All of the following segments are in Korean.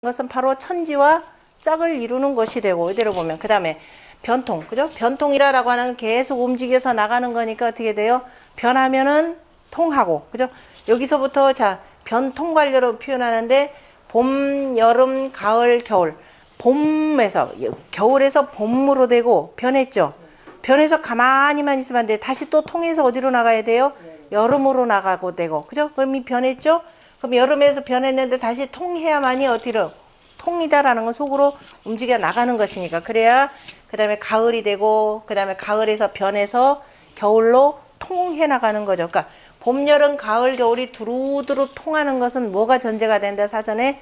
것은 바로 천지와 짝을 이루는 것이 되고, 이대로 보면 그 다음에 변통, 그죠? 변통이라고 하는 건 계속 움직여서 나가는 거니까 어떻게 돼요? 변하면은 통하고, 그죠? 여기서부터 자 변통 관료로 표현하는데 봄, 여름, 가을, 겨울. 봄에서 겨울에서 봄으로 되고 변했죠. 변해서 가만히만 있으면 안 돼. 다시 또 통해서 어디로 나가야 돼요? 여름으로 나가고 되고, 그죠? 그럼 이 변했죠? 그럼 여름에서 변했는데 다시 통해야만이 어디로? 통이다라는 건 속으로 움직여 나가는 것이니까. 그래야 그 다음에 가을이 되고, 그 다음에 가을에서 변해서 겨울로 통해 나가는 거죠. 그러니까 봄, 여름, 가을, 겨울이 두루두루 통하는 것은 뭐가 전제가 된다? 사전에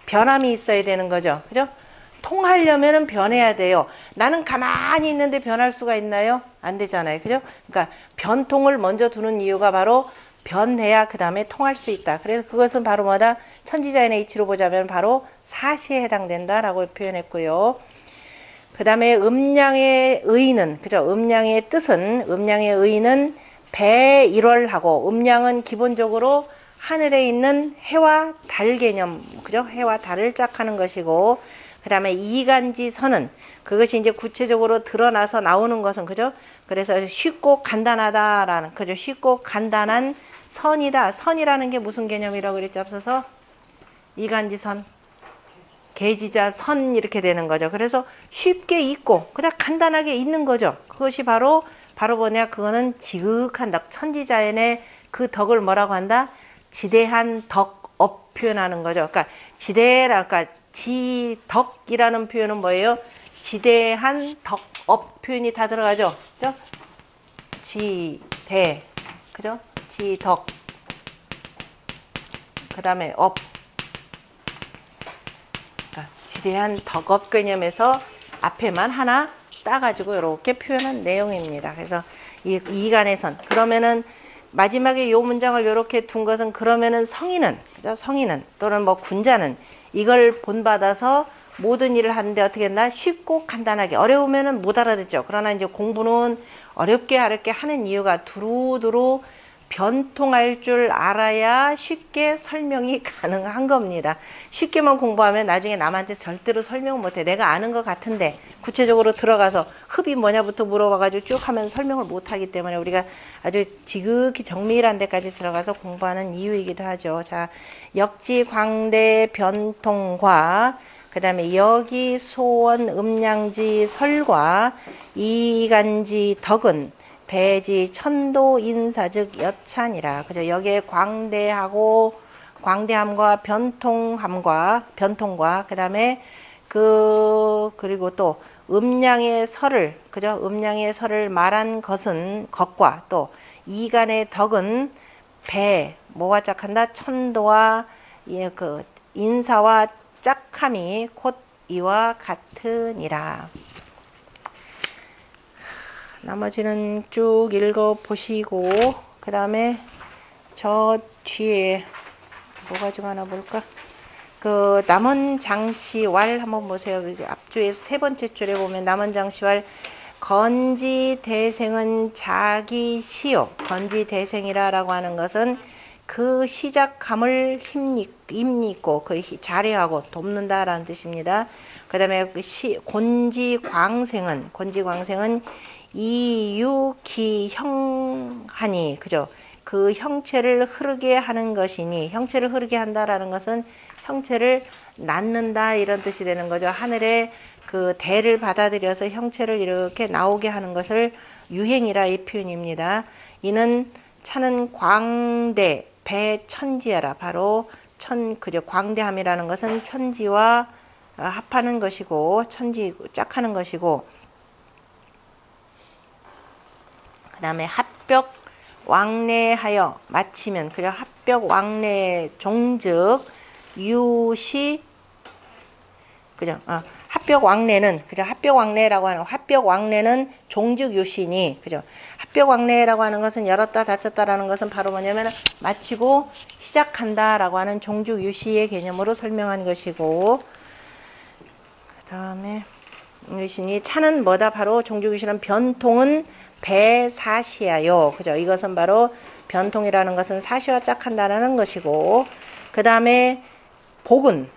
변함이 있어야 되는 거죠. 그죠? 통하려면은 변해야 돼요. 나는 가만히 있는데 변할 수가 있나요? 안 되잖아요. 그죠? 그러니까 변통을 먼저 두는 이유가 바로 변해야 그 다음에 통할 수 있다. 그래서 그것은 바로 뭐다? 천지자연의 이치로 보자면 바로 사시에 해당된다라고 표현했고요. 그 다음에 음양의 의는, 그죠? 음양의 뜻은, 음양의 의는 배일월하고, 음양은 기본적으로 하늘에 있는 해와 달 개념, 그죠? 해와 달을 짝하는 것이고, 그 다음에 이간지선은, 그것이 이제 구체적으로 드러나서 나오는 것은, 그죠? 그래서 쉽고 간단하다라는, 그죠? 쉽고 간단한 선이다. 선이라는 게 무슨 개념이라고 그랬죠? 앞서서 이간지선, 계지자 선 이렇게 되는 거죠. 그래서 쉽게 있고 그냥 간단하게 있는 거죠. 그것이 바로 뭐냐? 그거는 지극한 덕, 천지자연의 그 덕을 뭐라고 한다? 지대한 덕업 표현하는 거죠. 그러니까 지대라, 그러니까 지덕이라는 표현은 뭐예요? 지대한 덕업 표현이 다 들어가죠. 그죠? 지대, 그죠? 지덕, 그 다음에 업. 그러니까 지대한 덕업 개념에서 앞에만 하나 따가지고 이렇게 표현한 내용입니다. 그래서 이 이간의 선. 그러면은 마지막에 요 문장을 이렇게 둔 것은, 그러면은 성인은, 그죠? 성인은 또는 뭐 군자는 이걸 본받아서 모든 일을 하는데 어떻게 했나? 쉽고 간단하게. 어려우면은 못 알아듣죠. 그러나 이제 공부는 어렵게 하는 이유가 두루두루 변통할 줄 알아야 쉽게 설명이 가능한 겁니다. 쉽게만 공부하면 나중에 남한테 절대로 설명 못해. 내가 아는 것 같은데 구체적으로 들어가서 흡이 뭐냐부터 물어봐가지고 쭉 하면 설명을 못하기 때문에 우리가 아주 지극히 정밀한 데까지 들어가서 공부하는 이유이기도 하죠. 자, 역지, 광대, 변통과 그 다음에 여기, 소원, 음양지, 설과 이간지, 덕은 배지, 천도, 인사, 즉 여찬이라. 그죠? 여기에 광대하고, 광대함과 변통과, 그 다음에 그리고 또 음양의 설을, 그죠? 음양의 설을 말한 것과 또 이간의 덕은 뭐와 짝한다? 천도와 그 인사와 짝함이 곧 이와 같으니라. 나머지는 쭉 읽어보시고 그 다음에 저 뒤에 뭐가 좀 하나 볼까? 그 남원장시왈 한번 보세요. 앞줄에 세 번째 줄에 보면 남원장시왈 건지대생은 자기 시요. 건지대생이라고 하는 것은 그 시작함을 힘입고 그 자례하고 돕는다라는 뜻입니다. 그 다음에 곤지광생은 이유기형하니, 그죠? 그 형체를 흐르게 하는 것이니, 형체를 흐르게 한다라는 것은 형체를 낳는다 이런 뜻이 되는 거죠. 하늘의 그 대를 받아들여서 형체를 이렇게 나오게 하는 것을 유행이라 이 표현입니다. 이는 차는 광대 배천지하라. 바로 그죠? 광대함이라는 것은 천지와 합하는 것이고 천지 짝하는 것이고, 그 다음에 합벽 왕래하여 마치면, 그죠? 합벽 왕래 종즉 유시, 그죠? 합벽 왕래는, 그죠? 합벽 왕래라고 하는, 합벽 왕래는 종즉 유시니, 그죠? 합벽 왕래라고 하는 것은 열었다 닫혔다라는 것은 바로 뭐냐면 마치고 시작한다라고 하는 종즉 유시의 개념으로 설명한 것이고, 그 다음에 유시니 차는 뭐다? 바로 종즉 유시는 변통은 배사시야요. 그죠? 이것은 바로 변통이라는 것은 사시와 짝한다라는 것이고, 그 다음에 복은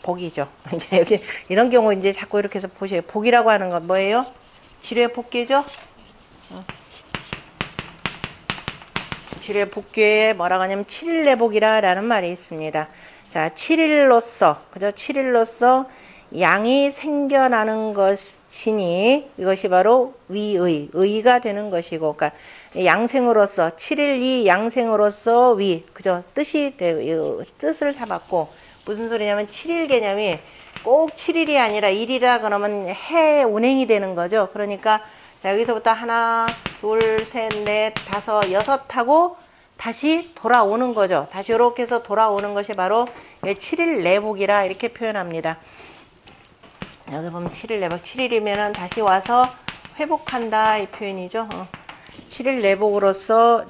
복이죠. 이제 여기 이런 경우 이제 자꾸 이렇게 해서 보세요. 복이라고 하는 건 뭐예요? 지뢰 복귀죠. 지뢰 복귀에 뭐라고 하냐면 7일 내복이라는 말이 있습니다. 자, 7일로서 그죠? 7일로서 양이 생겨나는 것이니 이것이 바로 위의, 의가 되는 것이고, 그러니까 양생으로서 7일 이 양생으로서 위, 그죠? 뜻을 잡았고, 무슨 소리냐면 7일 개념이 꼭 7일이 아니라 1이라 그러면 해 운행이 되는 거죠. 그러니까 자, 여기서부터 하나, 둘, 셋, 넷, 다섯, 여섯 하고 다시 돌아오는 거죠. 다시 이렇게 해서 돌아오는 것이 바로 7일 내복이라 이렇게 표현합니다. 여기 보면 7일 내복, 7일이면은 다시 와서 회복한다 이 표현이죠. 7일 내복으로서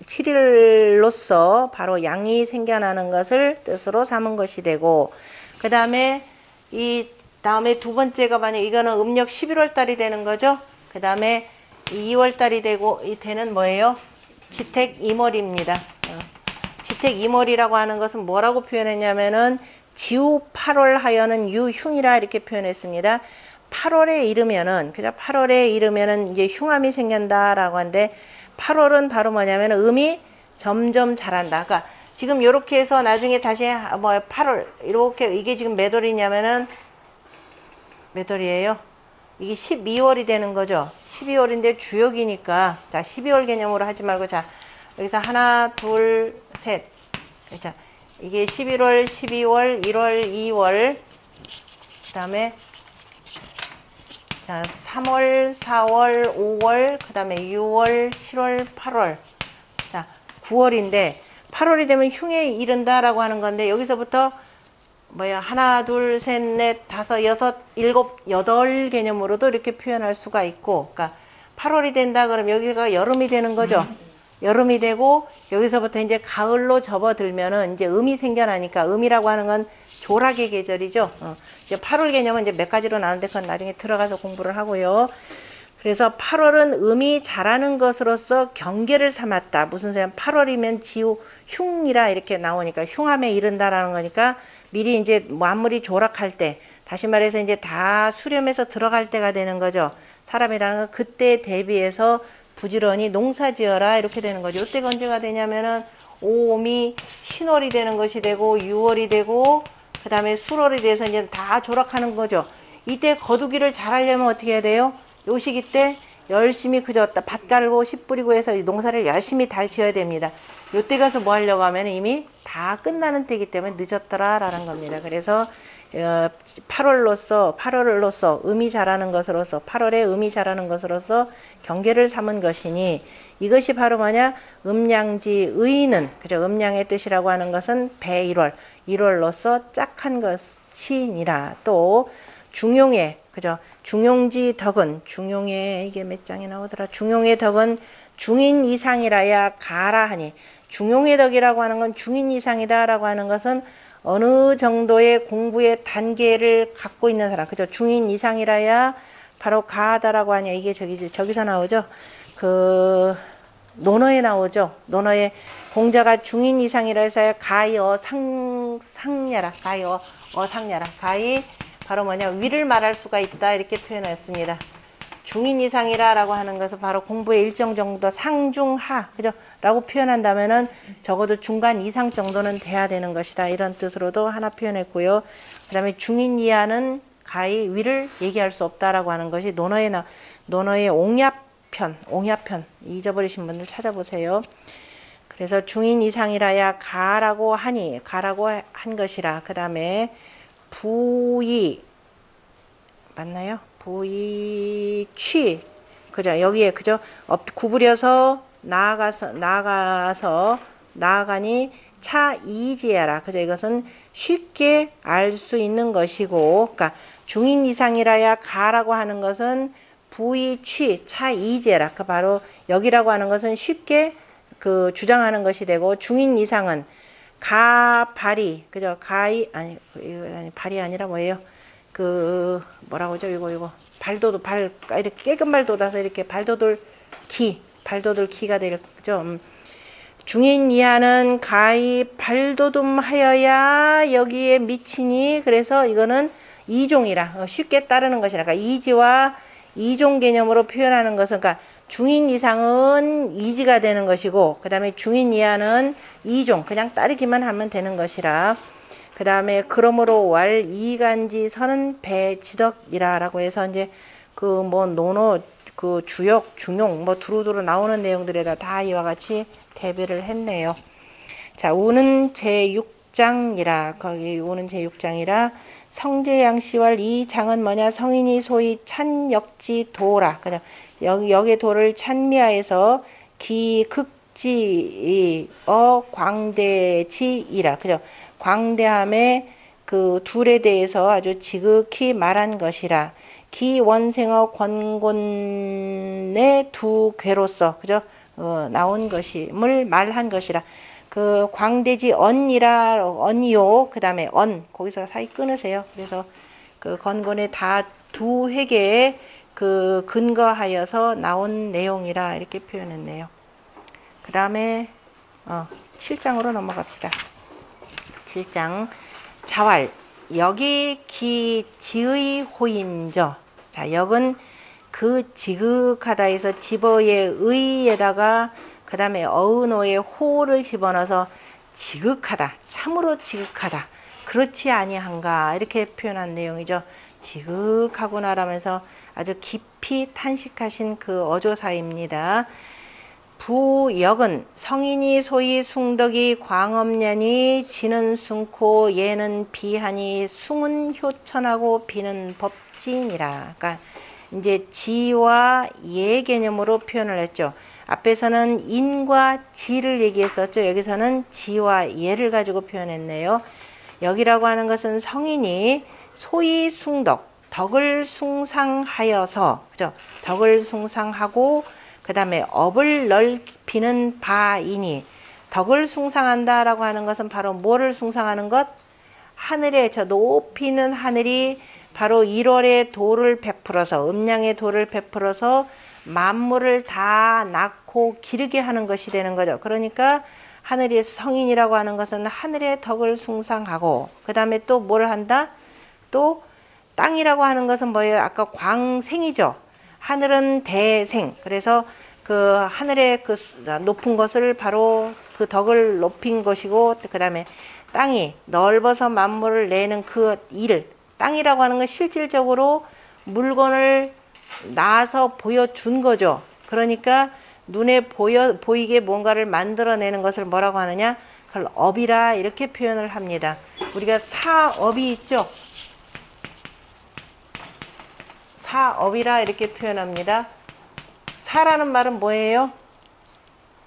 7일로서 바로 양이 생겨나는 것을 뜻으로 삼은 것이 되고, 그 다음에 이 다음에 두 번째가 만약 이거는 음력 11월 달이 되는 거죠. 그 다음에 2월 달이 되는 뭐예요? 지택 이월입니다. 지택 이월이라고 하는 것은 뭐라고 표현했냐면은 지우 8월 하여는 유흉이라 이렇게 표현했습니다. 8월에 이르면은, 그죠? 8월에 이르면은 이제 흉암이 생긴다라고 하는데, 8월은 바로 뭐냐면 음이 점점 자란다. 그러니까 지금 이렇게 해서 나중에 다시 8월 이렇게 이게 지금 몇 월이냐면은 몇 월이에요? 이게 12월이 되는 거죠. 12월인데 주역이니까 자 12월 개념으로 하지 말고 자 여기서 하나 둘 셋 자 이게 11월 12월 1월 2월 그 다음에 자 3월 4월 5월 그 다음에 6월 7월 8월 자 9월인데 8월이 되면 흉에 이른다라고 하는 건데 여기서부터 뭐야 하나 둘 셋 넷 다섯 여섯 일곱 여덟 개념으로도 이렇게 표현할 수가 있고, 그러니까 8월이 된다 그러면 여기가 여름이 되는 거죠. 여름이 되고 여기서부터 이제 가을로 접어들면은 이제 음이 생겨나니까 음이라고 하는 건 조락의 계절이죠. 이제 8월 개념은 이제 몇 가지로 나누는데 그건 나중에 들어가서 공부를 하고요. 그래서 8월은 음이 자라는 것으로서 경계를 삼았다. 무슨 소리냐? 8월이면 지우 흉이라 이렇게 나오니까 흉함에 이른다라는 거니까 미리 이제 만물이 조락할 때, 다시 말해서 이제 다 수렴해서 들어갈 때가 되는 거죠. 사람이라는 건 그때 대비해서 부지런히 농사지어라 이렇게 되는 거죠. 이때가 언제가 되냐면은 5옴이 신월이 되는 것이 되고 6월이 되고 그 다음에 술월이 돼서 이제 다 조락하는 거죠. 이때 거두기를 잘 하려면 어떻게 해야 돼요? 요 시기 때 열심히 밭 갈고 씨 뿌리고 해서 농사를 열심히 잘 지어야 됩니다. 요때 가서 뭐 하려고 하면 이미 다 끝나는 때이기 때문에 늦었더라라는 겁니다. 그래서 8월로서 음이 자라는 것으로서 8월에 음이 자라는 것으로서 경계를 삼은 것이니 이것이 바로 뭐냐? 음양지 의는 그죠? 음양의 뜻이라고 하는 것은 배 1월로서 짝한 것이니라. 또 중용의 그죠? 중용지 덕은 중용의 이게 몇 장이 나오더라. 중용의 덕은 중인 이상이라야 가라 하니 중용의 덕이라고 하는 건 중인 이상이다라고 하는 것은 어느 정도의 공부의 단계를 갖고 있는 사람, 그죠? 중인 이상이라야 바로 가하다라고 하냐. 이게 저기서 나오죠. 그 논어에 나오죠. 논어에 공자가 중인 이상이라 해서 가히 상냐라, 가히 상냐라, 가히 바로 뭐냐 위를 말할 수가 있다 이렇게 표현했습니다. 중인 이상이라라고 하는 것은 바로 공부의 일정 정도 상중하 그죠? 라고 표현한다면은 적어도 중간 이상 정도는 돼야 되는 것이다 이런 뜻으로도 하나 표현했고요. 그 다음에 중인 이하는 가히 위를 얘기할 수 없다라고 하는 것이 논어의 옹야편 잊어버리신 분들 찾아보세요. 그래서 중인 이상이라야 가라고 한 것이라. 그 다음에 부이 맞나요? 부이취 그죠? 여기에 그죠? 구부려서 나아가니 차이지야라. 그죠? 이것은 쉽게 알 수 있는 것이고, 그러니까 중인 이상이라야 가라고 하는 것은 부이취 차이지야라. 그 바로 여기라고 하는 것은 쉽게 그 주장하는 것이 되고, 중인 이상은 가발이 그죠? 발이 아니라 뭐예요? 그 뭐라고 하죠? 이거 발도도 이렇게 깨끗말 돋아서 이렇게 발도돌 키가 되죠. 중인 이하는 가히 발도듬하여야 여기에 미치니, 그래서 이거는 이종이라 쉽게 따르는 것이라. 그러니까 이지와 이종 개념으로 표현하는 것은, 그러니까 중인 이상은 이지가 되는 것이고, 그 다음에 중인 이하는 이종, 그냥 따르기만 하면 되는 것이라. 그 다음에 그러므로 왈 이간지 선은 배지덕이라 라고 해서 이제 그 뭐 논어 그 주역 중용 뭐 두루두루 나오는 내용들에다 다 이와 같이 대비를 했네요. 자, 우는 제6장이라, 거기 우는 제6장이라 성제양시왈 이 장은 뭐냐, 성인이 소위 찬역지 도라. 그냥 여기의 도를 찬미하여서 기극지 광대지이라. 그죠? 광대함의 그 둘에 대해서 아주 지극히 말한 것이라. 기원생어 권곤의 두 괴로서, 그죠? 나온 것임을 말한 것이라. 그 광대지 언이요. 그 다음에 거기서 사이 끊으세요. 그래서 그 건곤의 다 두 회계에 그 근거하여서 나온 내용이라 이렇게 표현했네요. 그 다음에 7장으로 넘어갑시다. 7장 자왈 여기 기지의 호인저. 자, 역은 그 지극하다에서 집어의 의에다가 그 다음에 어은호의 호를 집어넣어서 지극하다, 참으로 지극하다, 그렇지 아니한가 이렇게 표현한 내용이죠. 지극하구나라면서 아주 깊이 탄식하신 그 어조사입니다. 부역은 성인이 소위 숭덕이 광업년이 지는 숭코 예는 비하니 숭은 효천하고 비는 법진이라. 그러니까 이제 지와 예 개념으로 표현을 했죠. 앞에서는 인과 지를 얘기했었죠. 여기서는 지와 예를 가지고 표현했네요. 여기라고 하는 것은 성인이 소위 숭덕, 덕을 숭상하여서, 그죠? 덕을 숭상하고 그 다음에 업을 넓히는 바이니, 덕을 숭상한다라고 하는 것은 바로 뭐를 숭상하는 것? 하늘에, 저 높이는 하늘이 바로 1월의 도를 베풀어서, 음량의 도를 베풀어서 만물을 다 낳고 기르게 하는 것이 되는 거죠. 그러니까 하늘의 성인이라고 하는 것은 하늘의 덕을 숭상하고, 그 다음에 또 뭘 한다? 또 땅이라고 하는 것은 뭐예요? 아까 광생이죠. 하늘은 대생. 그래서 그 하늘의 그 높은 것을 바로 그 덕을 높인 것이고, 그 다음에 땅이 넓어서 만물을 내는 그 일. 땅이라고 하는 건 실질적으로 물건을 낳아서 보여준 거죠. 그러니까 눈에 보이게 뭔가를 만들어내는 것을 뭐라고 하느냐? 그걸 업이라 이렇게 표현을 합니다. 우리가 사업이 있죠. 사업이라 이렇게 표현합니다. 사라는 말은 뭐예요?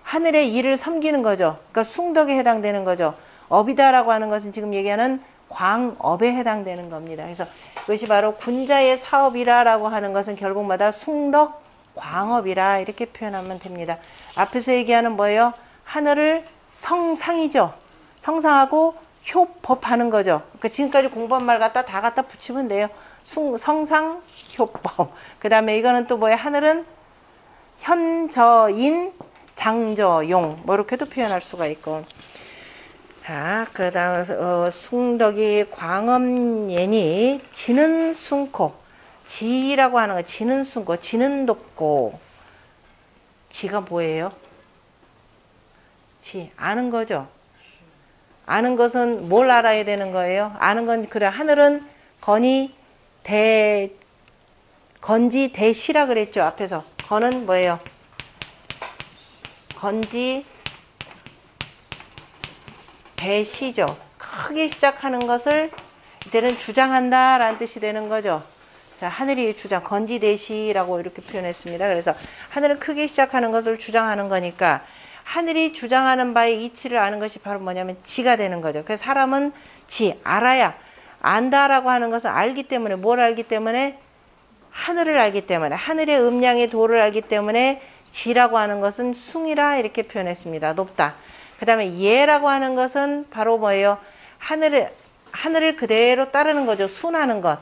하늘의 일을 섬기는 거죠. 그러니까 숭덕에 해당되는 거죠. 업이다라고 하는 것은 지금 얘기하는 광업에 해당되는 겁니다. 그래서 그것이 바로 군자의 사업이라고 하는 것은 결국마다 숭덕, 광업이라 이렇게 표현하면 됩니다. 앞에서 얘기하는 뭐예요? 하늘을 성상이죠. 성상하고 효법하는 거죠. 그러니까 지금까지 공부한 말 다 갖다 붙이면 돼요. 성상, 효법. 그 다음에 이거는 또 뭐예요? 하늘은 현저인, 장저용. 뭐 이렇게도 표현할 수가 있고. 자, 그 다음 숭덕이 광엄예니 지는 숭코. 지라고 하는 거, 지는 숭코, 지는 높고. 지가 뭐예요? 지, 아는 거죠. 아는 것은 뭘 알아야 되는 거예요? 아는 건 그래. 하늘은 건지 대시라 그랬죠. 앞에서 건은 뭐예요? 건지 대시죠. 크게 시작하는 것을 이때는 주장한다 라는 뜻이 되는 거죠. 자, 하늘이 주장, 건지대시라고 이렇게 표현했습니다. 그래서 하늘은 크게 시작하는 것을 주장하는 거니까 하늘이 주장하는 바의 이치를 아는 것이 바로 뭐냐면 지가 되는 거죠. 그래서 사람은 지, 알아야, 안다라고 하는 것은 알기 때문에, 뭘 알기 때문에? 하늘을 알기 때문에, 하늘의 음량의 도를 알기 때문에 지라고 하는 것은 숭이라 이렇게 표현했습니다. 높다. 그 다음에 예라고 하는 것은 바로 뭐예요? 하늘을 그대로 따르는 거죠. 순하는 것.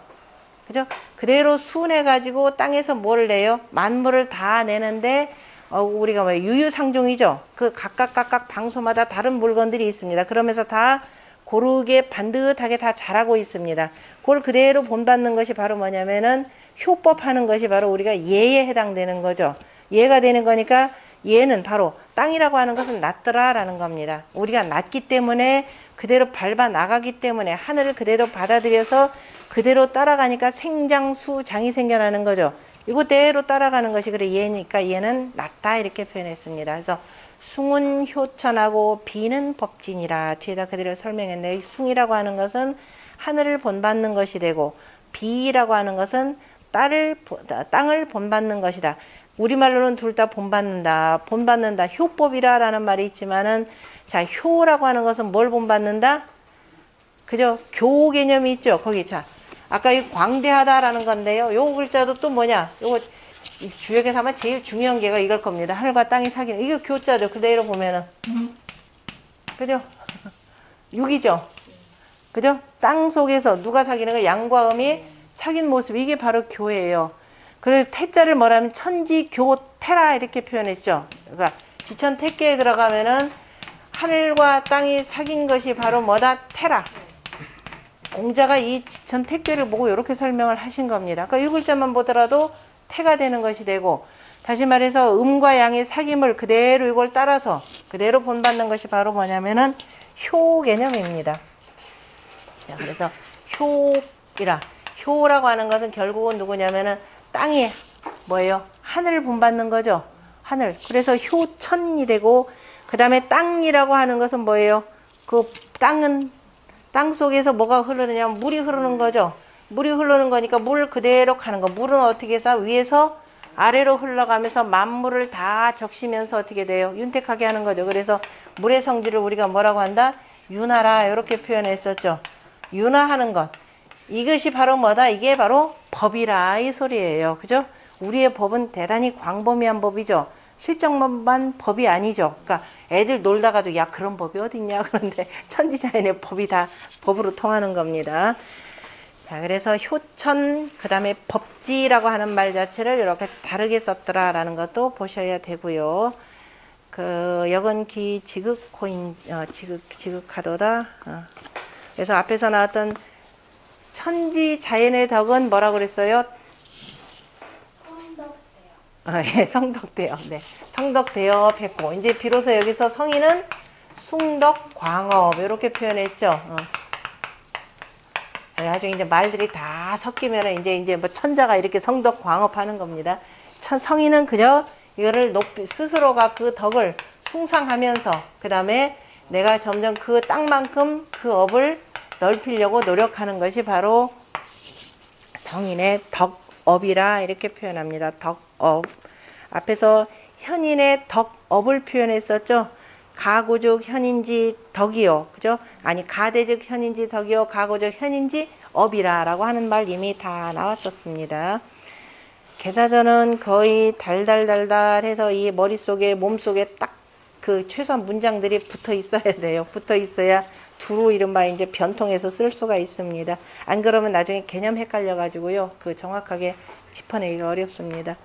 그죠? 그대로 순해가지고 땅에서 뭐를 내요? 만물을 다 내는데 우리가 뭐 유유상종이죠. 그 각각 방소마다 다른 물건들이 있습니다. 그러면서 다 고르게 반듯하게 다 자라고 있습니다. 그걸 그대로 본받는 것이 바로 뭐냐면은 효법하는 것이 바로 우리가 예에 해당되는 거죠. 예가 되는 거니까 예는 바로 땅이라고 하는 것은 낮더라라는 겁니다. 우리가 낮기 때문에 그대로 밟아 나가기 때문에 하늘을 그대로 받아들여서 그대로 따라가니까 생장수장이 생겨나는 거죠. 이거대로 따라가는 것이 그래 예니까 얘는 낮다 이렇게 표현했습니다. 그래서 숭은 효천하고 비는 법진이라 뒤에다 그대로 설명했네요. 숭이라고 하는 것은 하늘을 본받는 것이 되고 비라고 하는 것은 땅을 본받는 것이다. 우리말로는 둘 다 본받는다. 본받는다. 효법이라 라는 말이 있지만은 자 효라고 하는 것은 뭘 본받는다? 그죠? 교 개념이 있죠. 거기 자 아까 이 광대하다라는 건데요. 요 글자도 또 뭐냐? 요거 주역에서 아마 제일 중요한 게가 이걸 겁니다. 하늘과 땅이 사귀는 이거 교자죠. 그대로 보면은 그죠? 6이죠. 그죠? 땅 속에서 누가 사귀는 거 양과 음이 사귄 모습 이게 바로 교예요. 그래서 태자를 뭐라면 천지교태라 이렇게 표현했죠. 그러니까 지천태계에 들어가면은 하늘과 땅이 사귄 것이 바로 뭐다? 태라. 공자가 이 지천택계를 보고 이렇게 설명을 하신 겁니다. 그러니까 이 글자만 보더라도 태가 되는 것이 되고 다시 말해서 음과 양의 사귐을 그대로 이걸 따라서 그대로 본받는 것이 바로 뭐냐면은 효 개념입니다. 자, 그래서 효라고 하는 것은 결국은 누구냐면은 땅이 뭐예요? 하늘을 본받는 거죠. 하늘. 그래서 효천이 되고 그 다음에 땅이라고 하는 것은 뭐예요? 그 땅은 땅 속에서 뭐가 흐르느냐? 물이 흐르는 거죠. 물이 흐르는 거니까 물 그대로 가는 거. 물은 어떻게 해서 위에서 아래로 흘러가면서 만물을 다 적시면서 어떻게 돼요? 윤택하게 하는 거죠. 그래서 물의 성질을 우리가 뭐라고 한다? 윤하라 이렇게 표현했었죠. 윤하하는 것. 이것이 바로 뭐다? 이게 바로 법이라 이 소리예요. 그죠? 우리의 법은 대단히 광범위한 법이죠. 실정만 법이 아니죠. 그러니까 애들 놀다가도 야 그런 법이 어딨냐 그런데 천지자연의 법이 다 법으로 통하는 겁니다. 자 그래서 효천 그 다음에 법지라고 하는 말 자체를 이렇게 다르게 썼더라라는 것도 보셔야 되고요. 그 여건기 지극호인 지극하도다. 그래서 앞에서 나왔던 천지자연의 덕은 뭐라고 그랬어요? 예, 성덕대여. 네. 성덕대여 백고. 이제 비로소 여기서 성인은 숭덕광업. 이렇게 표현했죠. 나중에 이제 말들이 다 섞이면 이제 뭐 천자가 이렇게 성덕광업 하는 겁니다. 성인은 그저 이거를 스스로가 그 덕을 숭상하면서, 그 다음에 내가 점점 그 땅만큼 그 업을 넓히려고 노력하는 것이 바로 성인의 덕업이라 이렇게 표현합니다. 덕업. 앞에서 현인의 덕업을 표현했었죠. 가고적 현인지 덕이요. 그죠? 아니, 가대적 현인지 덕이요. 가고적 현인지 업이라 라고 하는 말 이미 다 나왔었습니다. 개사전은 거의 달달달달해서 이 머릿속에 몸속에 딱 그 최소한 문장들이 붙어 있어야 돼요. 붙어 있어야 두루 이른바 이제 변통해서 쓸 수가 있습니다. 안 그러면 나중에 개념 헷갈려 가지고요. 그 정확하게 짚어내기가 어렵습니다.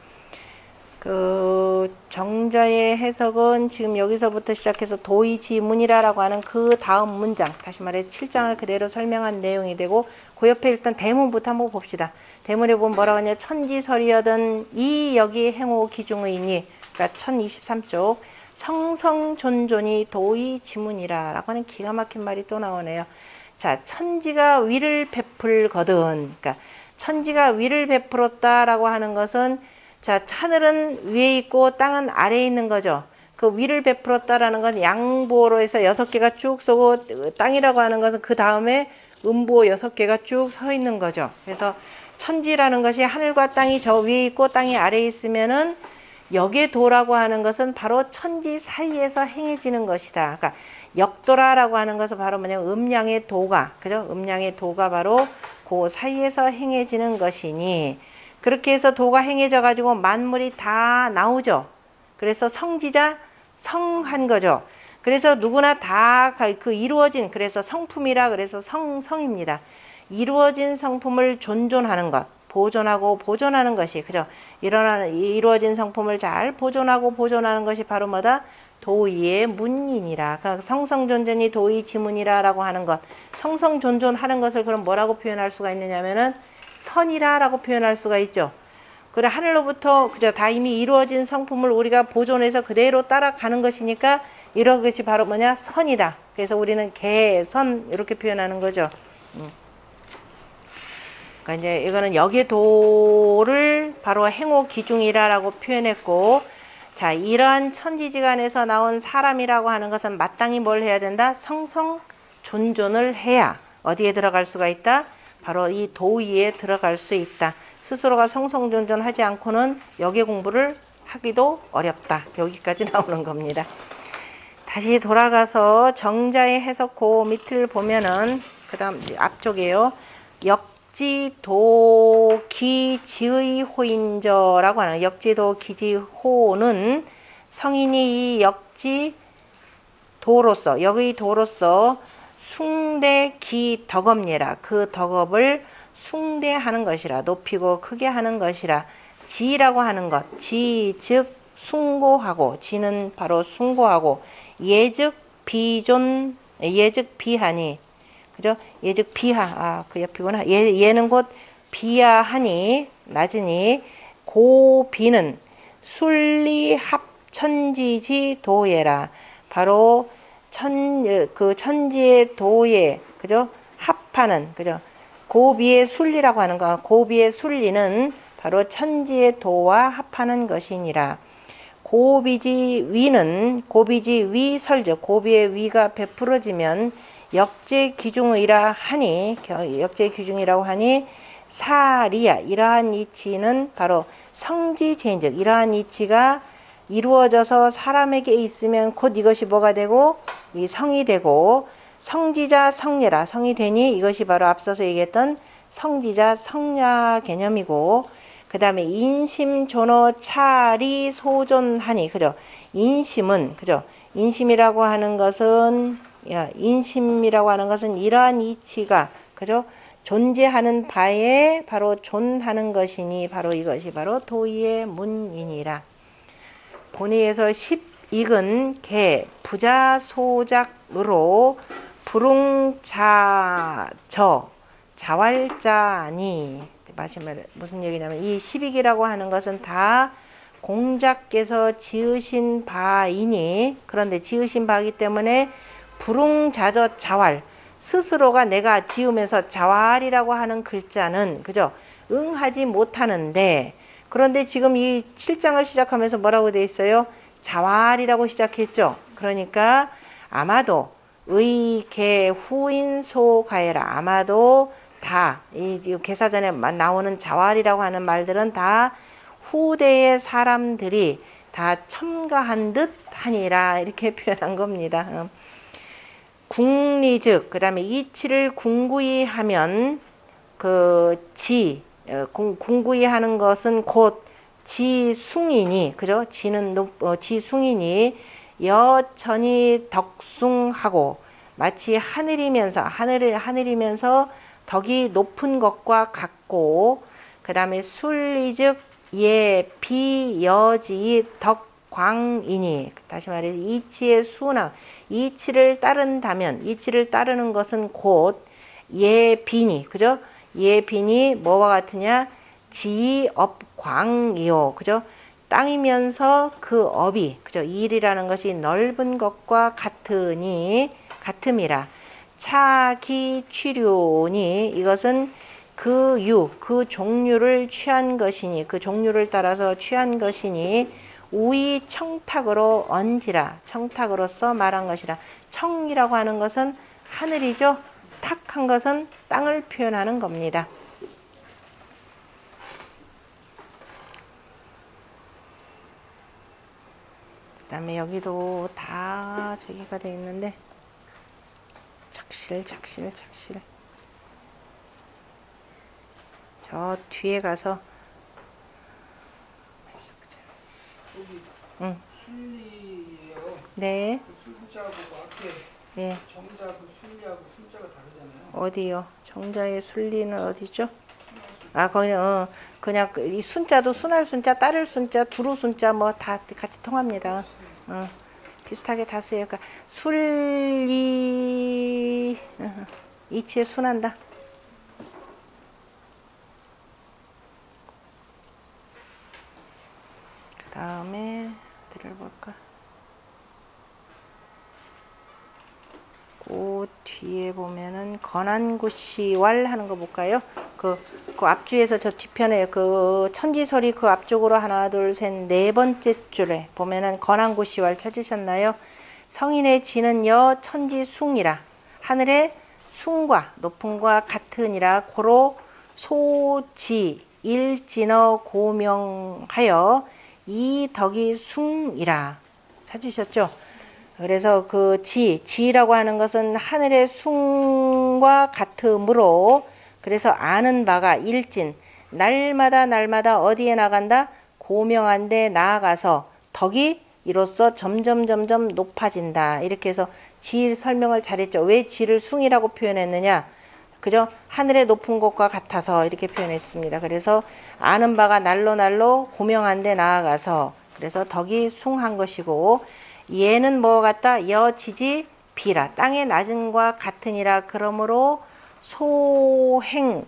그 정자의 해석은 지금 여기서부터 시작해서 도의지문이라고 하는 그 다음 문장, 다시 말해 7장을 그대로 설명한 내용이 되고, 그 옆에 일단 대문부터 한번 봅시다. 대문에 보면 뭐라고 하냐? 천지설이여든 이 여기 행호 기중의니, 그러니까 1023쪽 성성존존이 도의지문이라 라고 하는 기가 막힌 말이 또 나오네요. 자, 천지가 위를 베풀거든. 그러니까 천지가 위를 베풀었다라고 하는 것은, 자, 하늘은 위에 있고 땅은 아래에 있는 거죠. 그 위를 베풀었다라는 건 양보로 해서 6개가 쭉 서고, 땅이라고 하는 것은 그 다음에 음보 6개가 쭉 서 있는 거죠. 그래서 천지라는 것이 하늘과 땅이 저 위에 있고 땅이 아래에 있으면은 역의도라고 하는 것은 바로 천지 사이에서 행해지는 것이다. 그러니까 역도라라고 하는 것은 바로 뭐냐면 음양의 도가, 그죠? 음양의 도가 바로 그 사이에서 행해지는 것이니, 그렇게 해서 도가 행해져 가지고 만물이 다 나오죠. 그래서 성지자 성한 거죠. 그래서 누구나 다 그 이루어진, 그래서 성품이라 그래서 성입니다. 이루어진 성품을 존존하는 것, 보존하고 보존하는 것이 그죠? 이루어진 성품을 잘 보존하고 보존하는 것이 바로 뭐다? 도의의 문인이라. 그러니까 성성존존이 도의 지문이라라고 하는 것. 성성존존하는 것을 그럼 뭐라고 표현할 수가 있느냐면은 선이라라고 표현할 수가 있죠. 그래 하늘로부터 그저 다 이미 이루어진 성품을 우리가 보존해서 그대로 따라가는 것이니까 이런 것이 바로 뭐냐? 선이다. 그래서 우리는 개선 이렇게 표현하는 거죠. 그러니까 이제 이거는 여기도를 바로 행호 기중이라라고 표현했고, 자 이러한 천지지간에서 나온 사람이라고 하는 것은 마땅히 뭘 해야 된다? 성성존존을 해야 어디에 들어갈 수가 있다? 바로 이 도의에 들어갈 수 있다. 스스로가 성성존존하지 않고는 여기 공부를 하기도 어렵다. 여기까지 나오는 겁니다. 다시 돌아가서 정자의 해석호 밑을 보면은 그 다음 앞쪽에요. 역지도기지의 호인저라고 하는 역지도기지호는 성인이 이 역지도로서 여기 도로서 숭대기 덕업예라. 그 덕업을 숭대하는 것이라. 높이고 크게 하는 것이라. 지라고 하는 것. 지 즉 숭고하고, 지는 바로 숭고하고, 예즉 비존, 예즉 비하니, 그죠? 예즉 비하, 그 옆이구나. 얘는 곧 비하하니, 낮으니, 고비는 순리합천지지 도예라. 바로 그 천지의 도에, 그죠? 합하는, 그죠? 고비의 순리라고 하는 거. 고비의 순리는 바로 천지의 도와 합하는 것이니라. 고비지 위는 고비지 위설적 고비의 위가 베풀어지면 역제기중이라 하니 역제기중이라고 하니 사리야 이러한 이치는 바로 성지체인즉 이러한 이치가 이루어져서 사람에게 있으면 곧 이것이 뭐가 되고 이 성이 되고 성지자 성례라 성이 되니 이것이 바로 앞서서 얘기했던 성지자 성야 개념이고 그 다음에 인심 존어 차리 소존하니 그죠? 인심은 그죠? 인심이라고 하는 것은 인심이라고 하는 것은 이러한 이치가 그죠? 존재하는 바에 바로 존하는 것이니 바로 이것이 바로 도의의 문이니라. 본의에서 10익은 개 부자소작으로 불웅자저 자활자니 마지막에 무슨 얘기냐면 이 10익이라고 하는 것은 다 공자께서 지으신 바이니 그런데 지으신 바이기 때문에 불웅자저 자활 스스로가 내가 지으면서 자활이라고 하는 글자는 그죠? 응하지 못하는데 그런데 지금 이 7장을 시작하면서 뭐라고 되어 있어요? 자활이라고 시작했죠. 그러니까 아마도 의개 후인소 가해라 아마도 다 이 개사전에 나오는 자활이라고 하는 말들은 다 후대의 사람들이 다 첨가한 듯 하니라 이렇게 표현한 겁니다. 궁리즉 그 다음에 이치를 궁구히 하면 그 궁구히 하는 것은 곧 지숭이니 그죠? 지는 지숭이니 여천이 덕숭하고 마치 하늘이면서 덕이 높은 것과 같고 그 다음에 순리즉 예비여지 덕광이니 다시 말해 이치의 수나 이치를 따른다면 이치를 따르는 것은 곧 예비니 그죠? 예비니 뭐와 같으냐? 지업광이요 그죠? 땅이면서 그 업이 그죠? 일이라는 것이 넓은 것과 같음이라. 차기 취류니 이것은 그 종류를 취한 것이니 그 종류를 따라서 취한 것이니 우이 청탁으로 얹으라 청탁으로서 말한 것이라. 청이라고 하는 것은 하늘이죠. 탁한 것은 땅을 표현하는 겁니다. 그 다음에 여기도 다 저기가 되어 있는데 착실 저 뒤에 가서 여기 순리예요. 네. 그 술자하고 그 앞에 네. 정자 그 순리하고 술자가 다르잖아요. 어디요? 정자의 순리는 어디죠? 아, 거기는, 그냥 이 순자도 순할 순자, 따를 순자, 두루 순자 뭐 다 같이 통합니다. 비슷하게 다 쓰여요. 그러니까 순리, 이치에 순한다. 그 다음에, 어디를 볼까? 그 뒤에 보면은 건안구시왈 하는 거 볼까요? 그 앞줄에서 저 뒤편에 그 천지설이 그 앞쪽으로 하나 둘 셋 네 번째 줄에 보면은 건안구시왈 찾으셨나요? 성인의 지는 여 천지숭이라 하늘의 숭과 높음과 같으니라 고로 소지 일진어 고명하여 이 덕이 숭이라 찾으셨죠? 그래서 그 지라고 하는 것은 하늘의 숭과 같으므로 그래서 아는 바가 일진 날마다 어디에 나간다? 고명한 데 나아가서 덕이 이로써 점점 높아진다. 이렇게 해서 지 설명을 잘했죠. 왜 지를 숭이라고 표현했느냐? 그죠? 하늘의 높은 곳과 같아서 이렇게 표현했습니다. 그래서 아는 바가 날로 고명한 데 나아가서 그래서 덕이 숭한 것이고 얘는 뭐 같다? 여지지 비라 땅의 낮음과 같으니라. 그러므로 소행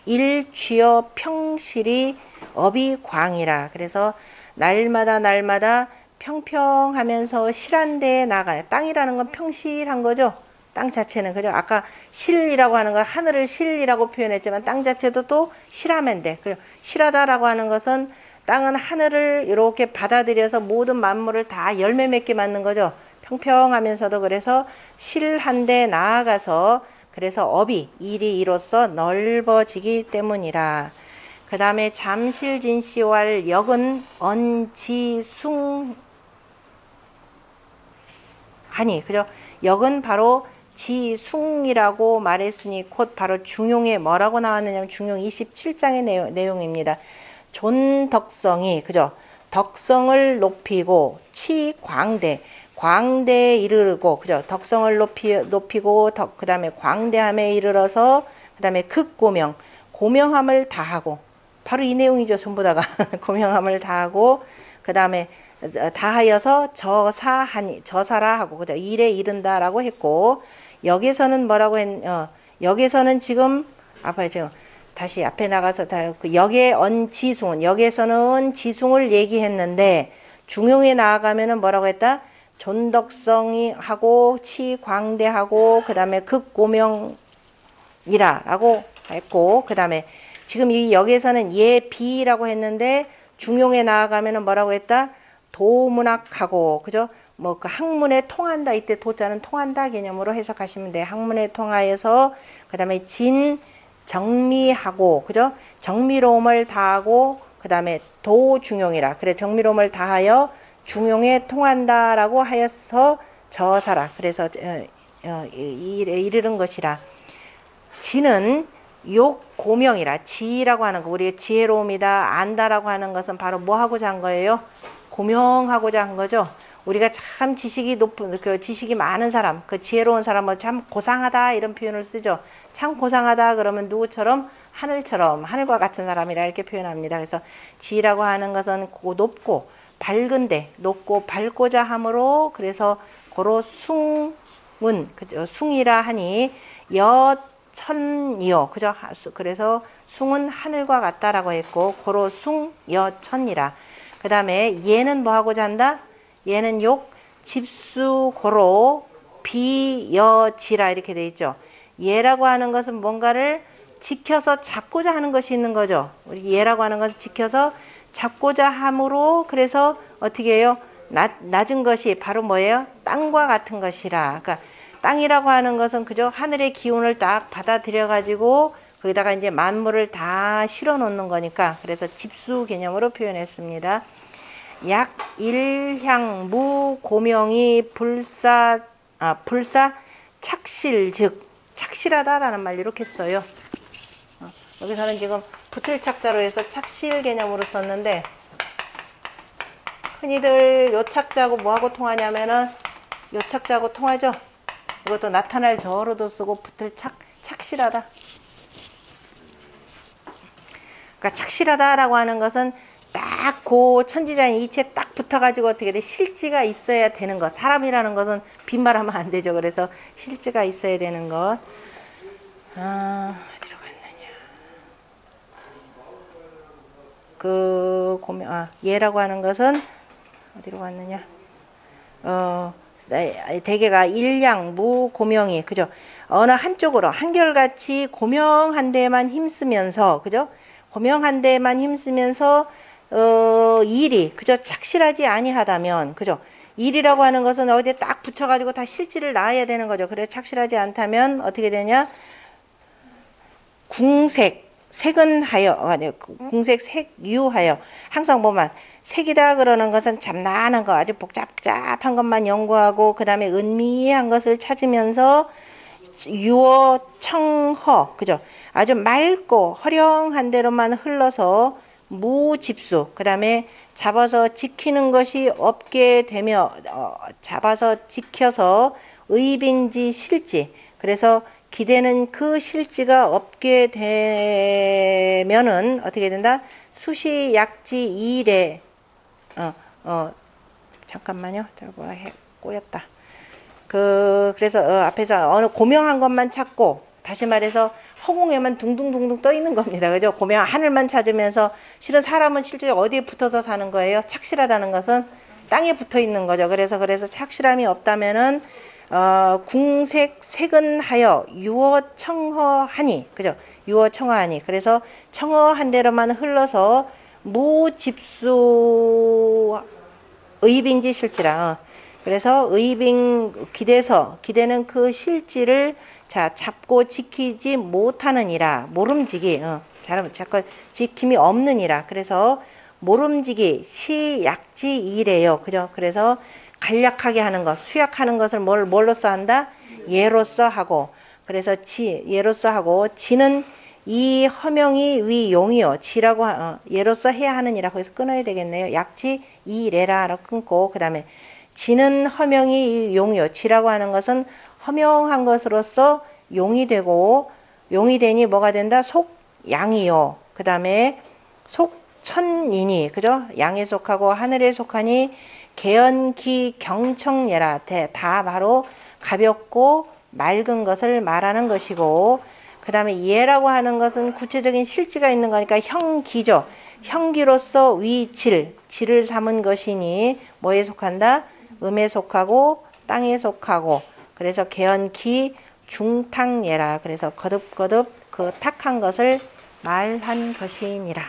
일쥐어 평실이 어비광이라. 그래서 날마다 평평하면서 실한 데에 나가요. 땅이라는 건 평실한 거죠. 땅 자체는 그죠. 아까 실이라고 하는 건 하늘을 실이라고 표현했지만 땅 자체도 또 실하면 돼. 그 실하다라고 하는 것은 땅은 하늘을 이렇게 받아들여서 모든 만물을 다 열매 맺게 만든 거죠. 평평하면서도 그래서 실한 데 나아가서 그래서 업이 일이 이로써 넓어지기 때문이라. 그 다음에 잠실진시왈 역은 언지숭 하니 그죠. 역은 바로 지숭이라고 말했으니 곧 바로 중용에 뭐라고 나왔느냐면 중용 27장의 내용입니다. 존덕성이 그죠. 덕성을 높이고 치광대 광대에 이르르고 그죠. 덕성을 높이고 그 다음에 광대함에 이르러서 그 다음에 극고명 고명함을 다하고 바로 이 내용이죠. 전부 다가 고명함을 다하고 그 다음에 다하여서 저사라 하고 그죠. 일에 이른다라고 했고 여기서는 뭐라고 여기서는 지금 지금 다시 앞에 나가서 그 역의 언지숭 역에서는 지숭을 얘기했는데 중용에 나아가면은 뭐라고 했다? 존덕성이 하고 치광대하고 그 다음에 극고명이라라고 했고 그 다음에 지금 이 역에서는 예비라고 했는데 중용에 나아가면은 뭐라고 했다? 도문학하고 그죠? 뭐 그 학문에 통한다 이때 도자는 통한다 개념으로 해석하시면 돼요. 학문에 통하여서 그 다음에 정미하고 그죠? 정미로움을 다하고 그 다음에 도중용이라 그래 정미로움을 다하여 중용에 통한다라고 하여서 저사라 그래서 이르는 것이라. 지는 욕고명이라 지라고 하는 거 우리가 지혜로움이다 안다라고 하는 것은 바로 뭐 하고자 한 거예요? 고명하고자 한 거죠. 우리가 참 지식이 높은 그 지식이 많은 사람 그 지혜로운 사람은 참 고상하다 이런 표현을 쓰죠. 참 고상하다 그러면 누구처럼 하늘처럼 하늘과 같은 사람이라 이렇게 표현합니다. 그래서 지라고 하는 것은 높고 밝은데 높고 밝고자 함으로 그래서 고로 숭은 그죠 숭이라 하니 여천이요 그죠. 그래서 숭은 하늘과 같다라고 했고 고로 숭 여천이라. 그 다음에 얘는 뭐 하고자 한다? 얘는 욕 집수 고로 비여지라 이렇게 돼 있죠. 얘라고 하는 것은 뭔가를 지켜서 잡고자 하는 것이 있는 거죠. 우리 얘라고 하는 것을 지켜서 잡고자 함으로 그래서 어떻게 해요? 낮은 것이 바로 뭐예요? 땅과 같은 것이라. 그러니까 땅이라고 하는 것은 그저 하늘의 기운을 딱 받아들여 가지고 거기다가 이제 만물을 다 실어 놓는 거니까 그래서 집수 개념으로 표현했습니다. 약 일향 무고명이 불사 착실 즉 착실하다라는 말 이렇게 써요. 여기서는 지금 붙을 착자로 해서 착실 개념으로 썼는데 흔히들 요 착자하고 뭐하고 통하냐면은 요 착자하고 통하죠. 이것도 나타날 저로도 쓰고 붙을 착실하다. 그러니까 착실하다라고 하는 것은 딱 그 천지자인 이치에 딱 붙어가지고 어떻게 돼? 실지가 있어야 되는 것. 사람이라는 것은 빈말하면 안 되죠. 그래서 실지가 있어야 되는 것. 어디로 갔느냐. 예라고 하는 것은 어디로 갔느냐. 대개가 일양, 무, 고명이, 그죠? 어느 한쪽으로 한결같이 고명한 데만 힘쓰면서, 그죠? 고명한 데만 힘쓰면서, 일이, 그죠? 착실하지 아니하다면, 그죠? 일이라고 하는 것은 어디에 딱 붙여가지고 다 실지를 낳아야 되는 거죠. 그래, 착실하지 않다면 어떻게 되냐? 궁색, 색은 하여, 궁색, 색유하여. 항상 보면, 색이다 그러는 것은 잠난한 거, 아주 복잡한 것만 연구하고, 그 다음에 은미한 것을 찾으면서, 유어, 청허, 그죠? 아주 맑고 허령한 대로만 흘러서, 무집수, 그 다음에 잡아서 지키는 것이 없게 되며, 잡아서 지켜서 의빙지 실지. 그래서 기대는 그 실지가 없게 되면은 어떻게 된다? 수시 약지 이래. 잠깐만요. 꼬였다. 그래서 앞에서 어느 고명한 것만 찾고, 다시 말해서 허공에만 둥둥둥둥 떠 있는 겁니다. 그죠? 고명 하늘만 찾으면서, 실은 사람은 실제 어디에 붙어서 사는 거예요? 착실하다는 것은 땅에 붙어 있는 거죠. 그래서 착실함이 없다면은 궁색 색은 하여 유어 청허하니, 그죠? 유어 청허하니. 그래서 청허한 대로만 흘러서 무집수 의빙지 실지라. 그래서 기대는 그 실지를 잡고 지키지 못하느니라. 모름지기, 자꾸 지킴이 없느니라. 그래서 모름지기 시약지 이래요. 그죠? 그래서 간략하게 하는 것, 수약하는 것을 뭘로써 한다? 예로써 하고. 그래서 예로써 하고, 지는 이 허명이 위 용이요. 지라고, 예로써 해야 하느니라. 거기서 끊어야 되겠네요. 약지 이래라로 끊고, 그 다음에 지는 허명이 용이요. 지라고 하는 것은 허명한 것으로서 용이 되고, 용이 되니 뭐가 된다? 속양이요. 그 다음에 속천이니, 그죠? 양에 속하고 하늘에 속하니 개연기 경청예라. 다 바로 가볍고 맑은 것을 말하는 것이고, 그 다음에 예라고 하는 것은 구체적인 실지가 있는 거니까 형기죠. 형기로서 질을 삼은 것이니 뭐에 속한다? 음에 속하고 땅에 속하고. 그래서 개연기 중탕예라. 그래서 거듭거듭 그 탁한 것을 말한 것이니라.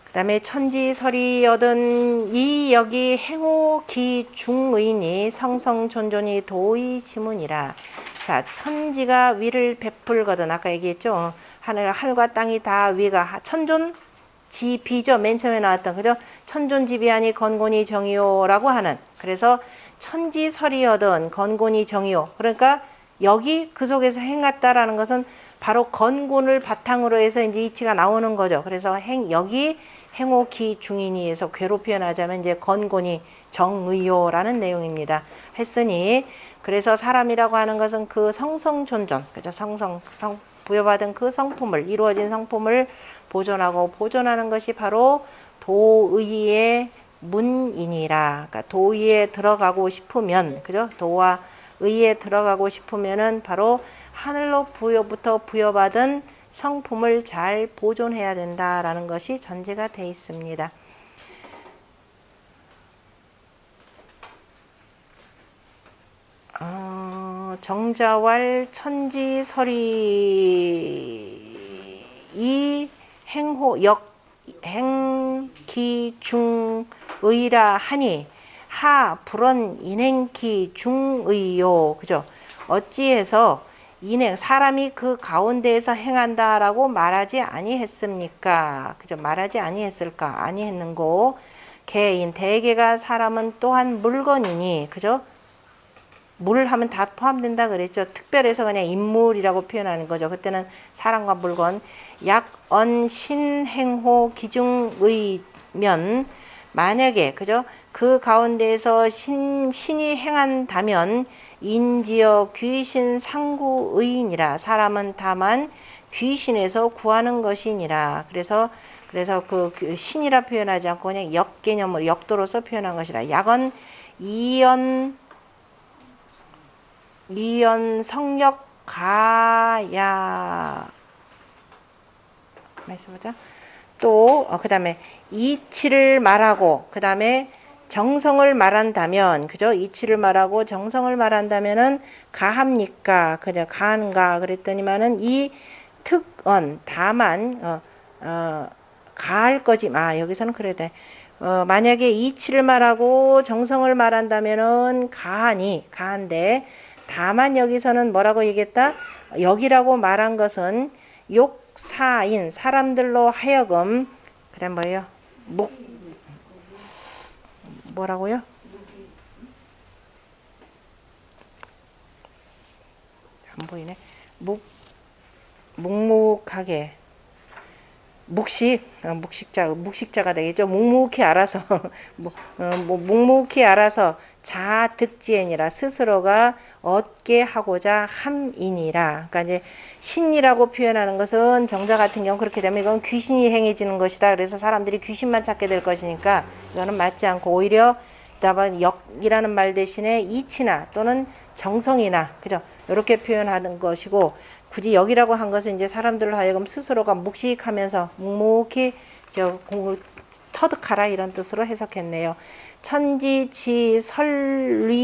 그 다음에 천지설이 얻은 이 여기 행호기 중의니 성성존존이 도의 지문이라. 자, 천지가 위를 베풀거든. 아까 얘기했죠. 하늘과 땅이 다 위가 천존 지비죠. 맨 처음에 나왔던, 그죠? 천존지비하니 건곤이 정이요라고 하는. 그래서 천지설이 얻은 건곤이 정이요. 그러니까 여기 그 속에서 행했다라는 것은 바로 건곤을 바탕으로 해서 이제 이치가 나오는 거죠. 그래서 여기 행호기 중인이에서 괴로 표현하자면 이제 건곤이 정의요라는 내용입니다. 했으니, 그래서 사람이라고 하는 것은 그 성성존존, 그죠? 부여받은 그 성품을, 이루어진 성품을 보존하는 것이 바로 도의의 문이니라. 그러니까 도의에 들어가고 싶으면, 그죠? 도와 의에 들어가고 싶으면은 바로 하늘로부터 부여받은 성품을 잘 보존해야 된다라는 것이 전제가 되어 있습니다. 정자왈 천지설이 이 행기 중의라 하니 하 불언 인행기 중의요. 그죠? 어찌해서 사람이 그 가운데에서 행한다라고 말하지 아니했습니까? 그죠? 말하지 아니했을까? 아니했는고. 개인 대개가 사람은 또한 물건이니, 그죠? 물 하면 다 포함된다 그랬죠. 특별해서 그냥 인물이라고 표현하는 거죠. 그때는 사람과 물건. 약언 신행호 기중의면 만약에, 그죠? 그 가운데에서 신이 행한다면 인지어 귀신 상구의인이라. 사람은 다만 귀신에서 구하는 것이니라. 그래서 그 신이라 표현하지 않고 그냥 역 개념을 역도로서 표현한 것이라. 약은 이연 성역 가야. 말씀보자. 또 그다음에 이치를 말하고 그다음에 정성을 말한다면, 그죠? 이치를 말하고 정성을 말한다면은 가합니까? 그냥 가한가 그랬더니만은 이 특언 다만 가할 거지. 여기서는 그래야 돼. 만약에 이치를 말하고 정성을 말한다면은 가한데 다만 여기서는 뭐라고 얘기했다? 여기라고 말한 것은 욕사인 사람들로 하여금 그다음 뭐예요? 뭐라고요? 안 보이네. 묵묵하게 묵식자가 되겠죠. 묵묵히 알아서 묵묵히 알아서 자득지엔이라 스스로가 얻게 하고자 함이니라. 그러니까 이제 신이라고 표현하는 것은 정자 같은 경우 그렇게 되면 이건 귀신이 행해지는 것이다. 그래서 사람들이 귀신만 찾게 될 것이니까 이거는 맞지 않고 오히려 다만 역이라는 말 대신에 이치나 또는 정성이나 그죠? 이렇게 표현하는 것이고 굳이 역이라고 한 것은 이제 사람들로 하여금 스스로가 묵식하면서 묵묵히 터득하라 이런 뜻으로 해석했네요. 천지지 설위하고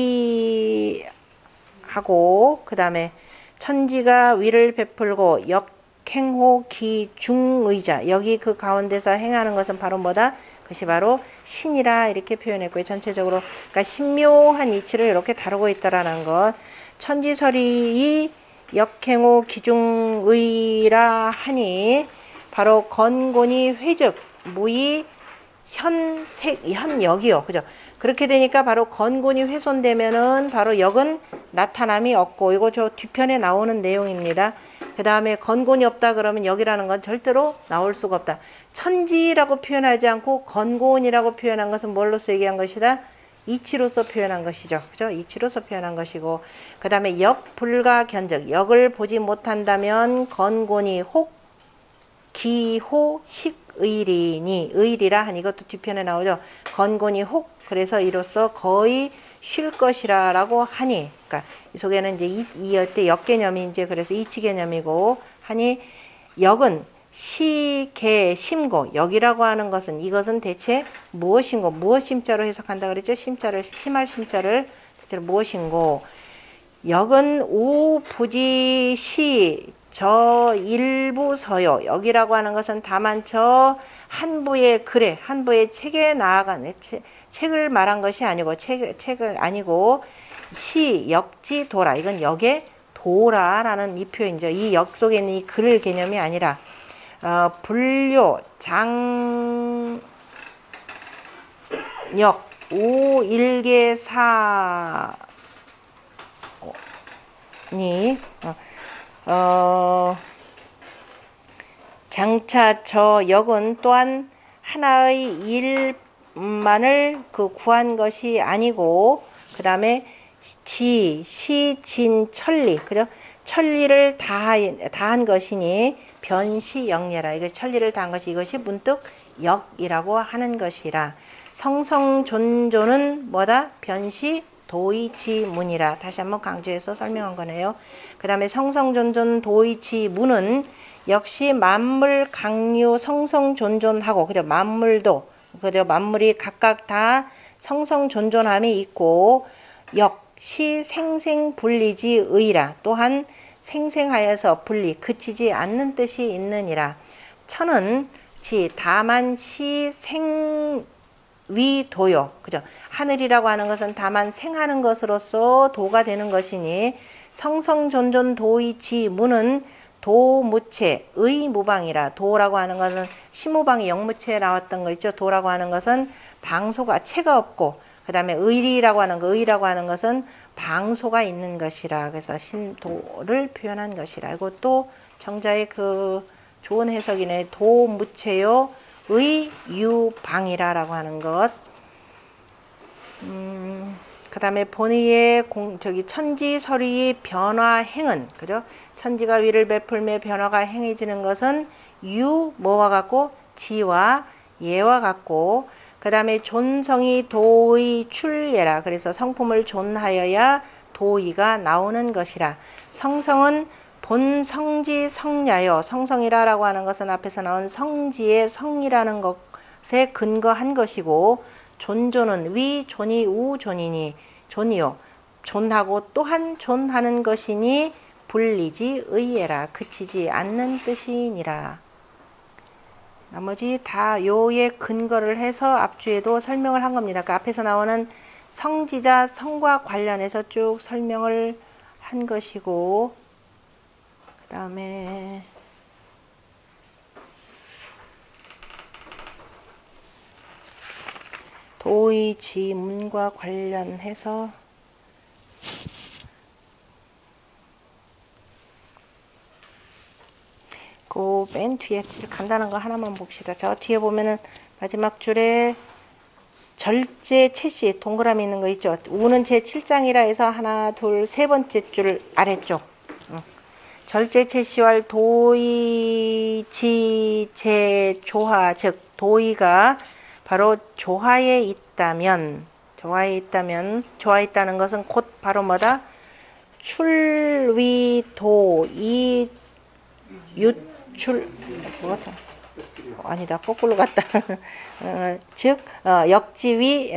그 다음에 천지가 위를 베풀고 역행호 기중의자 여기 그 가운데서 행하는 것은 바로 뭐다? 그것이 바로 신이라 이렇게 표현했고요. 전체적으로 그러니까 신묘한 이치를 이렇게 다루고 있다라는 것. 천지설이 역행호 기중의라 하니 바로 건곤이 회즉 무의 현역이요. 그죠? 그렇게 되니까 바로 건곤이 훼손되면은 바로 역은 나타남이 없고 이거 저 뒤편에 나오는 내용입니다. 그 다음에 건곤이 없다 그러면 역이라는 건 절대로 나올 수가 없다. 천지라고 표현하지 않고 건곤이라고 표현한 것은 뭘로서 얘기한 것이다? 이치로서 표현한 것이죠. 그죠? 이치로서 표현한 것이고 그 다음에 역 불가 견적 역을 보지 못한다면 건곤이 혹 기호 식의리니 의리라 한 이것도 뒤편에 나오죠. 건곤이 혹 그래서 이로써 거의 쉴 것이라 라고 하니 그러니까 이 속에는 이제 이때 역 개념이 이제 그래서 이치 개념이고 하니 역은 시계 심고 역이라고 하는 것은 이것은 대체 무엇인고 무엇 심자로 해석한다 그랬죠. 심자를 심할 심자를 대체로 무엇인고 역은 우부지 시 저 일부 서요 역이라고 하는 것은 다만 저 한부의 글에 한부의 책에 나아가는 책을 말한 것이 아니고 책을 아니고 시 역지 도라 이건 역의 도라라는 이 표현이죠. 이 역 속에 있는 이 글 개념이 아니라 불료 장역 우일계사니 장차 저 역은 또한 하나의 일만을 그 구한 것이 아니고 그 다음에 시진 천리 그죠? 천리를 다한 것이니 변시영예라. 이거 천리를 다한 것이 이것이 문득 역이라고 하는 것이라. 성성존존은 뭐다? 변시 도이치문이라. 다시 한번 강조해서 설명한 거네요. 그 다음에 성성존존 도이치문은 역시 만물 강류 성성존존하고 그죠? 만물도 그죠? 만물이 각각 다 성성존존함이 있고 역시 생생분리지 의라. 또한 생생하여서 분리 그치지 않는 뜻이 있느니라. 천은 다만 시생위도요. 그죠? 하늘이라고 하는 것은 다만 생하는 것으로서 도가 되는 것이니 성성존존 도이치 무는 도무체 의무방이라. 도라고 하는 것은 시무방이 영무체에 나왔던 거 있죠. 도라고 하는 것은 방소가 체가 없고 그 다음에 의리라고 하는 거 의라고 하는 것은 방소가 있는 것이라. 그래서 신도를 표현한 것이라. 이것도 정자의 그 좋은 해석이네. 도무체요 의유방이라라고 하는 것. 그 다음에 본의의 천지설의 변화행은, 그죠? 천지가 위를 베풀며 변화가 행해지는 것은 뭐와 같고? 지와 예와 같고, 그 다음에 존성이 도의 출예라. 그래서 성품을 존하여야 도의가 나오는 것이라. 성성은 본성지 성야요. 성성이라고 하는 것은 앞에서 나온 성지의 성이라는 것에 근거한 것이고, 존조는 위 존이 우 존이니 존이요. 존하고 또한 존하는 것이니 불리지 의예라. 그치지 않는 뜻이니라. 나머지 다 요에 근거를 해서 앞주에도 설명을 한 겁니다. 그 앞에서 나오는 성지자 성과 관련해서 쭉 설명을 한 것이고, 그 다음에 도의 지문과 관련해서 그 맨 뒤에 간단한 거 하나만 봅시다. 저 뒤에 보면은 마지막 줄에 절제 채씨 동그라미 있는 거 있죠. 우는 제 7장이라 해서 하나, 둘, 세 번째 줄 아래쪽. 절제 채씨왈 도의 지제 조화, 즉 도의가 바로 조화에 있다면, 조화에 있다는 것은 곧 바로 뭐다? 출위도 이 유출 뭐같아? 아니다, 거꾸로 갔다. 즉 역지위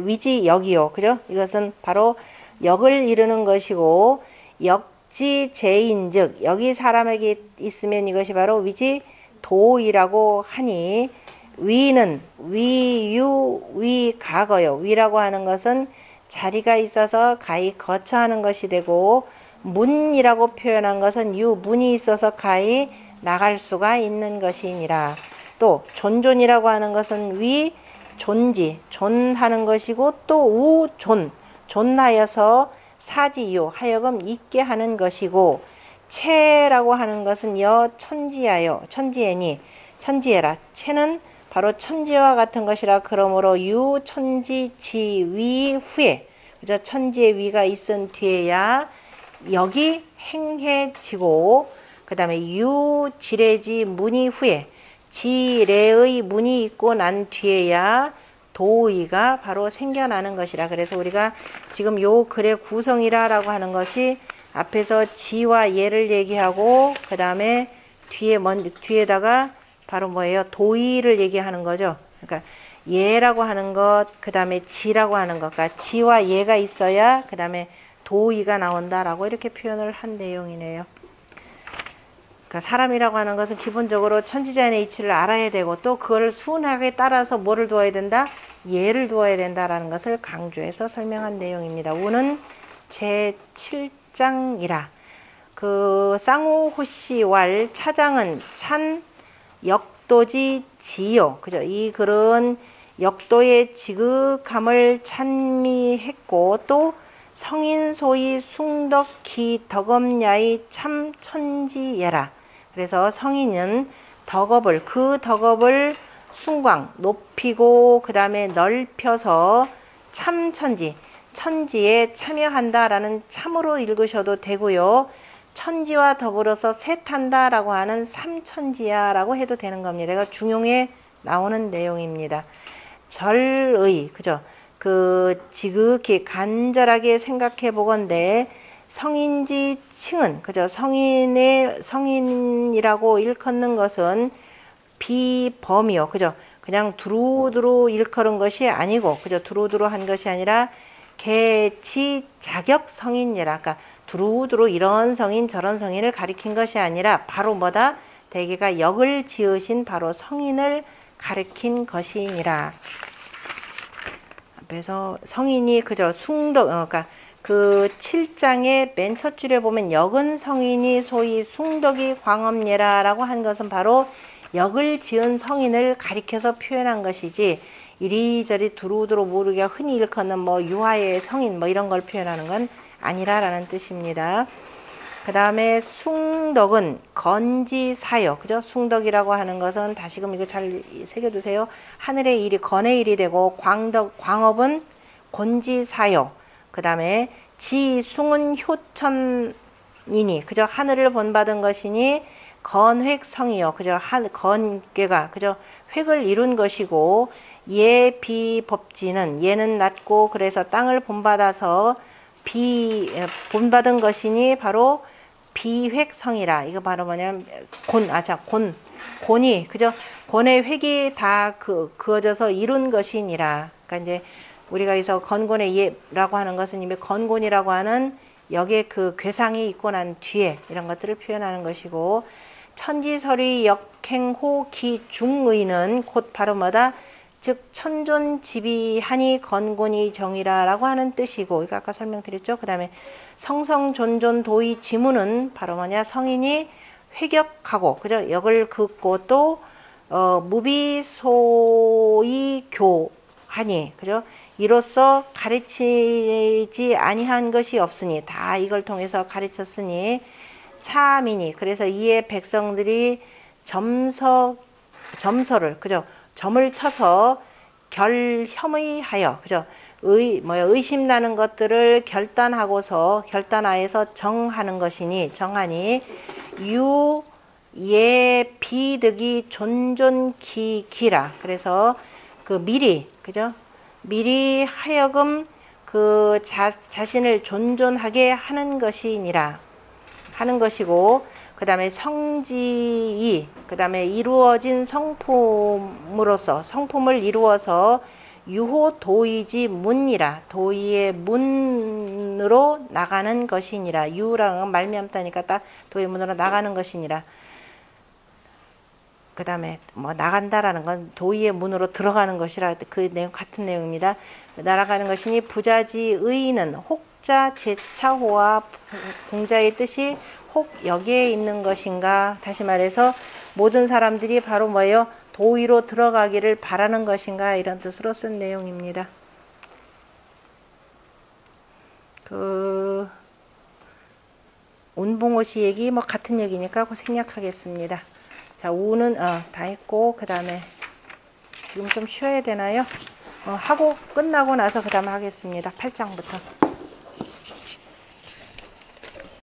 위지 역이요, 그죠? 이것은 바로 역을 이루는 것이고, 역지제인즉 여기 사람에게 있으면 이것이 바로 위지 도이라고 하니, 위는 위유 위가거요. 위라고 하는 것은 자리가 있어서 가히 거처하는 것이 되고, 문이라고 표현한 것은 문이 있어서 가히 나갈 수가 있는 것이니라. 또 존존이라고 하는 것은 위 존지 존하는 것이고, 또 존하여서 사지요 하여금 있게 하는 것이고, 체라고 하는 것은 천지하여 천지애니 천지애라. 체는 바로 천지와 같은 것이라. 그러므로 천지 지위 후에, 그죠? 천지의 위가 있은 뒤에야 역이 행해지고, 그 다음에 지례지 문이 후에 지례의 문이 있고 난 뒤에야 도의가 바로 생겨나는 것이라. 그래서 우리가 지금 요 글의 구성이라고 하는 것이 앞에서 지와 예를 얘기하고, 그 다음에 뒤에다가 바로 뭐예요? 도의를 얘기하는 거죠. 그러니까 예라고 하는 것, 그 다음에 지라고 하는 것, 그러니까 지와 예가 있어야 그 다음에 도의가 나온다라고 이렇게 표현을 한 내용이네요. 그러니까 사람이라고 하는 것은 기본적으로 천지자연의 이치를 알아야 되고, 또 그걸 순하게 따라서 뭐를 두어야 된다? 예를 두어야 된다라는 것을 강조해서 설명한 내용입니다. 우는 제7장이라. 그 쌍우호시왈 차장은 찬 역도지 지요. 그죠? 이 글은 역도의 지극함을 찬미했고, 또 성인소이 숭덕기 덕업야의 참 천지예라. 그래서 성인은 그 덕업을 숭광 높이고, 그 다음에 넓혀서 참 천지에 참여한다라는 참으로 읽으셔도 되고요. 천지와 더불어서 셋한다라고 하는 삼천지야라고 해도 되는 겁니다. 이거 중용에 나오는 내용입니다. 절의, 그죠? 지극히 간절하게 생각해 보건대 성인지 칭은, 그죠? 성인이라고 일컫는 것은 비범이요, 그죠? 그냥 두루두루 일컬은 것이 아니고, 그죠? 두루두루 한 것이 아니라 개치 자격 성인이라. 그러니까 두루두루 이런 성인 저런 성인을 가리킨 것이 아니라 바로 뭐다? 대개가 역을 지으신 바로 성인을 가리킨 것이니라. 그래서 성인이 그저 그러니까 그 7장의 맨 첫 줄에 보면 역은 성인이 소위 숭덕이 광업예라라고 한 것은 바로 역을 지은 성인을 가리켜서 표현한 것이지, 이리저리 두루두루 모르게 흔히 일컫는 뭐 유아의 성인 뭐 이런 걸 표현하는 건 아니라라는 뜻입니다. 그 다음에 숭덕은 건지사요. 그죠? 숭덕이라고 하는 것은 다시금 이거 잘 새겨두세요. 하늘의 일이 건의 일이 되고, 광업은 곤지사요. 그 다음에 지숭은 효천이니, 그죠? 하늘을 본받은 것이니 건획성이요, 그죠? 건괴가, 그죠? 획을 이룬 것이고, 예비법지는, 얘는 낮고 그래서 땅을 본받아서 본받은 것이니 바로 비획성이라. 이거 바로 뭐냐면 곤이, 그죠? 곤의 획이 다 그어져서 이룬 것이니라. 그러니까 이제 우리가 여기서 건곤의 예라고 하는 것은 이미 건곤이라고 하는 여기에 그 괴상이 있고 난 뒤에 이런 것들을 표현하는 것이고, 천지설의 역행호 기중의는 곧 바로 뭐다? 즉 천존지비하니 건곤이 정이라라고 하는 뜻이고, 이거 아까 설명드렸죠. 그 다음에 성성존존도의 지문은 바로 뭐냐? 성인이 회격하고, 그죠? 역을 긋고 또 무비소의 교하니, 그죠? 이로써 가르치지 아니한 것이 없으니, 다 이걸 통해서 가르쳤으니 차민이, 그래서 이에 백성들이 점서를, 그죠? 점을 쳐서 결혐의하여, 그죠? 의심나는 것들을 결단하여서 정하는 것이니, 정하니 예비득이 존존기기라. 그래서 그 미리, 그죠? 미리 하여금 그 자신을 존존하게 하는 것이니라. 하는 것이고, 그 다음에 성지이, 그 다음에 이루어진 성품을 이루어서 유호 도의지 문이라. 도의의 문으로 나가는 것이니라. 유라는 건 말미암다니까 딱 도의 문으로 나가는 것이니라. 그 다음에 뭐 나간다라는 건 도의의 문으로 들어가는 것이라. 그 내용 같은 내용입니다. 날아가는 것이니 부자지의는 혹자 제차호와 공자의 뜻이 혹 여기에 있는 것인가. 다시 말해서 모든 사람들이 바로 뭐예요? 도의로 들어가기를 바라는 것인가, 이런 뜻으로 쓴 내용입니다. 그 운봉오시 얘기 뭐 같은 얘기니까 그 생략하겠습니다. 자, 우는 다 했고, 그 다음에 지금 좀 쉬어야 되나요? 하고 끝나고 나서 그 다음에 하겠습니다. 8장부터.